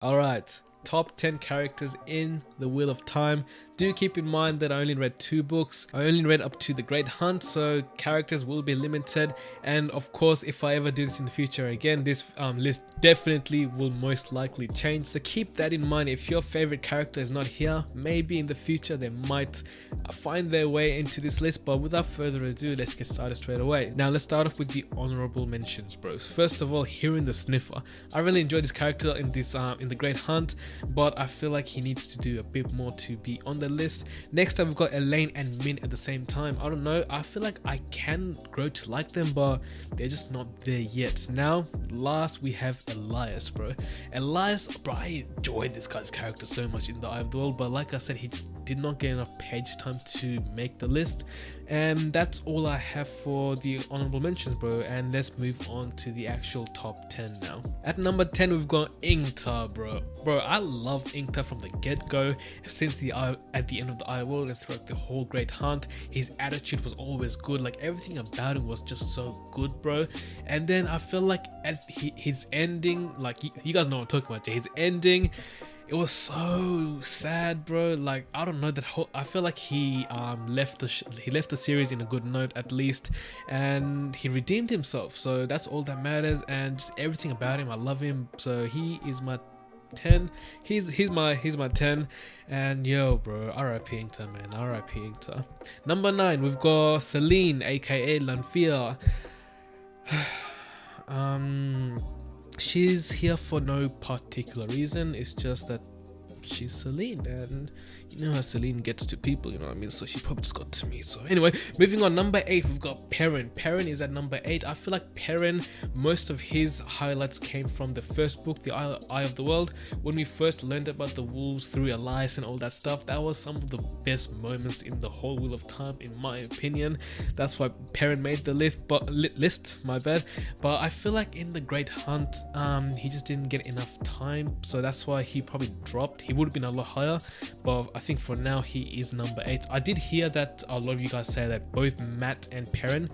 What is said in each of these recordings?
Alright, top 10 characters in the Wheel of Time. Do keep in mind that I only read 2 books. I only read up to the Great Hunt, so characters will be limited. And of course, if I ever do this in the future again, this list definitely will most likely change. So keep that in mind. If your favorite character is not here, maybe in the future they might find their way into this list. But without further ado, let's get started straight away. Now let's start off with the honorable mentions, bros. First of all, Perrin the Sniffer. I really enjoyed this character in this in the Great Hunt, but I feel like he needs to do a bit more to be on the list. Next up, we've got Elaine and Min at the same time. I don't know, I feel like I can grow to like them, but they're just not there yet. Now last we have Elias, bro. Elias, bro, I enjoyed this guy's character so much in the Eye of the World, but like I said, he just did not get enough page time to make the list. And that's all I have for the honorable mentions, bro. And let's move on to the actual top 10 now. At number 10, we've got Inktober, bro. Bro, I love Inktober from the get-go. Since at the end of the Eye World and throughout the whole Great Hunt, his attitude was always good. Like, everything about him was just so good, bro. And then I feel like at his ending, like, you guys know what I'm talking about, his ending, it was so sad, bro. Like, I don't know, I feel like he left the series in a good note at least, and he redeemed himself, so that's all that matters. And just everything about him, I love him. So he is my 10. He's my 10. And yo, bro, RIP Inktober, man, RIP Inktober. Number 9, we've got Celine, aka Lanfear. She's here for no particular reason. It's just that she's Celine, and you know how Celine gets to people, you know what I mean? So she probably just got to me. So anyway, moving on, number 8, we've got Perrin. Perrin is at number 8. I feel like Perrin, most of his highlights came from the first book, The Eye of the World. When we first learned about the wolves through Elias and all that stuff, that was some of the best moments in the whole Wheel of Time, in my opinion. That's why Perrin made the list, my bad. But I feel like in the Great Hunt, he just didn't get enough time, so that's why he probably dropped. He would have been a lot higher, but I think for now he is number 8. I did hear that a lot of you guys say that both Matt and Perrin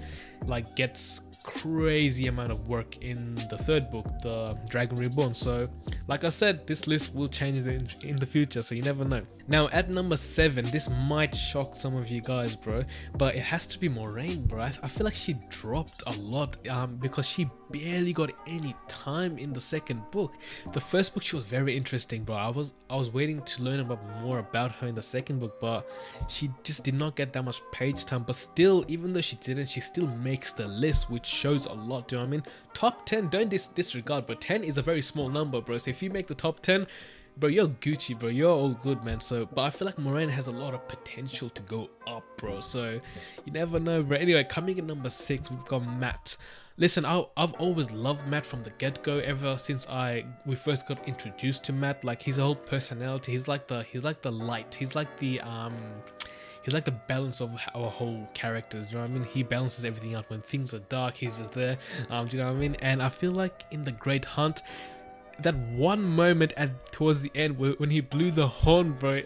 like gets crazy amount of work in the third book, The Dragon Reborn. So like I said, this list will change in the future, so you never know. Now at number 7, this might shock some of you guys, bro, but it has to be Moraine, bro. I feel like she dropped a lot because she barely got any time in the second book. The first book, she was very interesting, bro. I was waiting to learn more about her in the second book, but she just did not get that much page time. But still, even though she didn't, she still makes the list, which shows a lot. Do you know what I mean? Top 10, don't disregard, but 10 is a very small number, bro. So if you make the top 10, bro, you're Gucci, bro. You're all good, man. So, but I feel like Moraine has a lot of potential to go up, bro. So you never know, bro. Anyway, coming in number 6, we've got Matt. Listen, I've always loved Matt from the get-go, ever since we first got introduced to Matt. Like, his whole personality, he's like the light. He's like the balance of our whole characters, you know what I mean? He balances everything out. When things are dark, he's just there. Do you know what I mean? And I feel like in the Great Hunt, that one moment towards the end when he blew the horn, bro,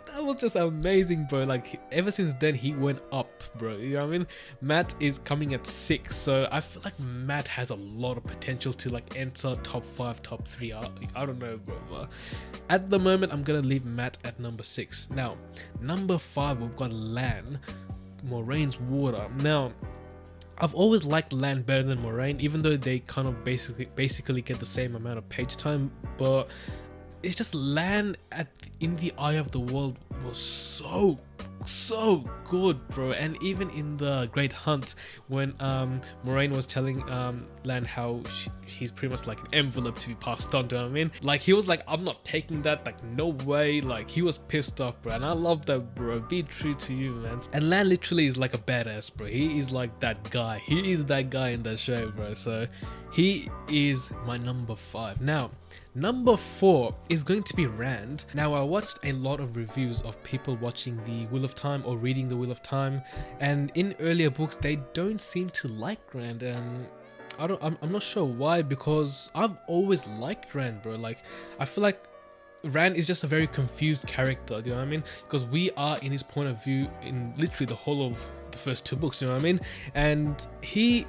that was just amazing, bro. Like, ever since then he went up, bro, you know what I mean? Matt is coming at 6, so I feel like Matt has a lot of potential to like enter top 5, top 3. I don't know, bro, but at the moment I'm gonna leave Matt at number 6. Now number 5, we've got Lan, Moraine's water. Now I've always liked Lan better than Moraine, even though they kind of basically get the same amount of page time. But it's just Lan in the Eye of the World was so good, bro. And even in the Great Hunt, when Moraine was telling Lan how he's pretty much like an envelope to be passed on, do you know what I mean? Like, he was like, I'm not taking that, like, no way. Like, he was pissed off, bro, and I love that, bro. Be true to you, man. And Lan literally is like a badass, bro. He is like that guy. He is that guy in the show, bro. So he is my number 5. Now number 4 is going to be Rand. Now I watched a lot of reviews of people watching the Wheel of Time or reading the Wheel of Time, and in earlier books they don't seem to like Rand, and I'm not sure why, because I've always liked Rand, bro. Like, I feel like Rand is just a very confused character, do you know what I mean? Because we are in his point of view in literally the whole of the first 2 books, you know what I mean? And he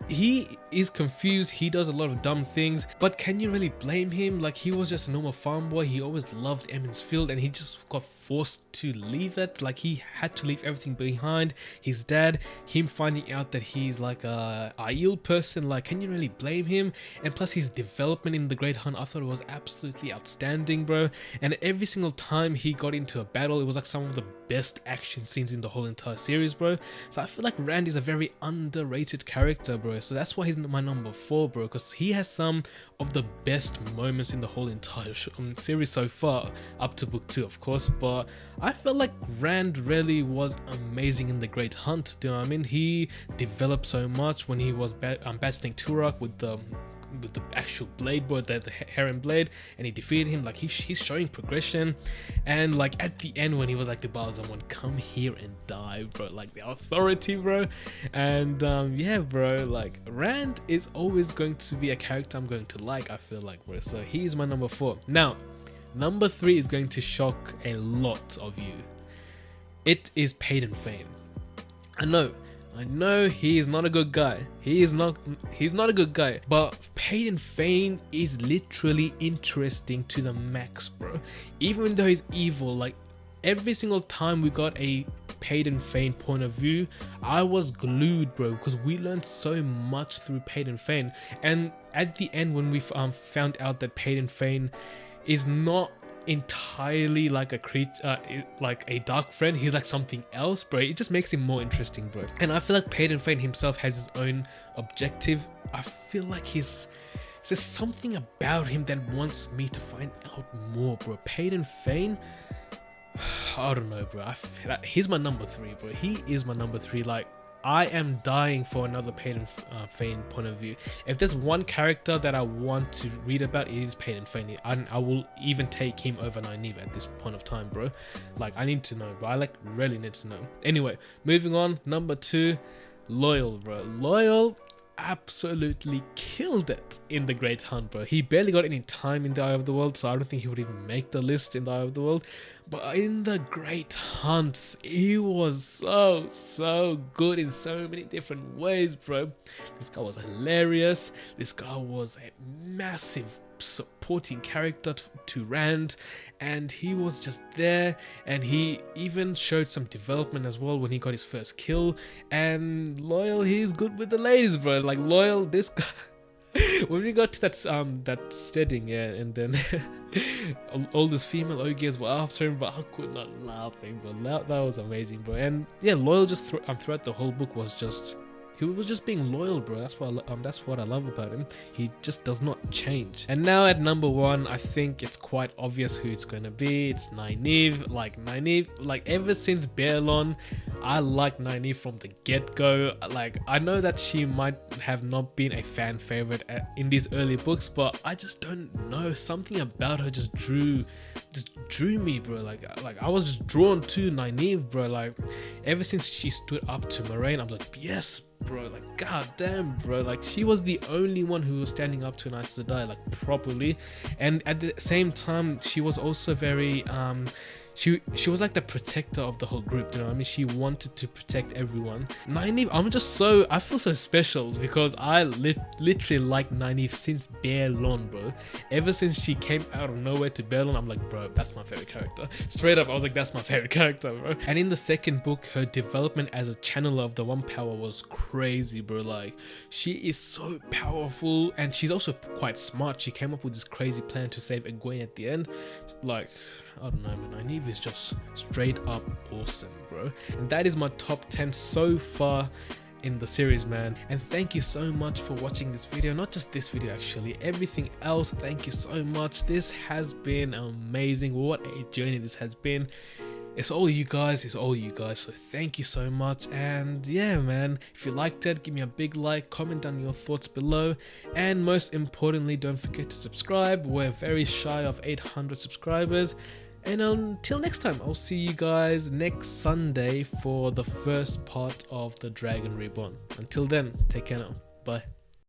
he is confused, he does a lot of dumb things, but can you really blame him? Like, he was just a normal farm boy, he always loved Emmons Field, and he just got forced to leave it. Like, he had to leave everything behind, his dad, him finding out that he's like a Aiel person. Like, can you really blame him? And plus his development in the Great Hunt, I thought it was absolutely outstanding, bro. And every single time he got into a battle, it was like some of the best action scenes in the whole entire series, bro. So I feel like Rand is a very underrated character, bro. So that's why he's my number 4, bro, because he has some of the best moments in the whole entire series so far, up to book 2, of course. But I felt like Rand really was amazing in the Great Hunt. Do you know what I mean? He developed so much when he was battling Turok with the actual blade, bro, the Heron blade, and he defeated him. Like, he's showing progression. And like at the end when he was like, the Balzaman, come here and die, bro, like the authority, bro. And yeah, bro, like Rand is always going to be a character I'm going to like, I feel like, bro. So he's my number 4. Now number 3 is going to shock a lot of you. It is Paden Fane. I know he is not a good guy. He's not a good guy. But Paden Fane is literally interesting to the max, bro. Even though he's evil, like every single time we got a Paden Fane point of view, I was glued, bro, because we learned so much through Paden Fane. And at the end, when we found out that Paden Fane is not entirely like a creature, like a dark friend, he's like something else, bro. It just makes him more interesting, bro. And I feel like Paden Fane himself has his own objective. I feel like there's something about him that wants me to find out more, bro. Paden Fane, I don't know, bro. I feel like he's my number 3, bro. He is my number 3. Like, I am dying for another Paden Fane point of view. If there's one character that I want to read about, it is Paden Fane. I will even take him over Nynaeve at this point of time, bro. Like, I need to know, bro. I like really need to know. Anyway, moving on. Number 2, Loyal, bro. Loyal absolutely killed it in the Great Hunt, bro. He barely got any time in the Eye of the World, so I don't think he would even make the list in the Eye of the World. But in the Great Hunt, he was so good in so many different ways, bro. This guy was hilarious. This guy was a massive supporting character to Rand, and he was just there. And he even showed some development as well when he got his first kill. And Loyal, he's good with the ladies, bro. Like, Loyal, this guy when we got to that setting, yeah, and then all these female Ogiers were after him, but I could not laughing, bro. That was amazing, bro. And yeah, Loyal just throughout the whole book was just, he was just being loyal, bro. That's what I love about him. He just does not change. And now at number 1, I think it's quite obvious who it's gonna be. It's Nynaeve. Like ever since Baerlon, I like Nynaeve from the get-go. Like, I know that she might have not been a fan favorite in these early books, but I just don't know, something about her just drew me, bro. Like I was just drawn to Nynaeve, bro. Like, ever since she stood up to Moraine, I'm like, yes, bro. Like, god damn, bro. Like, she was the only one who was standing up to an Aes Sedai, like, properly. And at the same time, she was also very she was like the protector of the whole group, you know what I mean? She wanted to protect everyone. Nynaeve, I feel so special because I literally like Nynaeve since Baerlon, bro. Ever since she came out of nowhere to Baerlon, I'm like, bro, that's my favorite character. Straight up, I was like, that's my favorite character, bro. And in the second book, her development as a channeler of the One Power was crazy, bro. Like, she is so powerful, and she's also quite smart. She came up with this crazy plan to save Egwene at the end. Like, I don't know, man. Nynaeve is just straight up awesome, bro. And that is my top 10 so far in the series, man. And thank you so much for watching this video. Not just this video, actually, everything else. Thank you so much. This has been amazing. What a journey this has been. It's all you guys, so thank you so much. And yeah, man, if you liked it, give me a big like, comment down your thoughts below, and most importantly, don't forget to subscribe. We're very shy of 800 subscribers. And until next time, I'll see you guys next Sunday for the first part of the Dragon Reborn. Until then, take care now. Bye.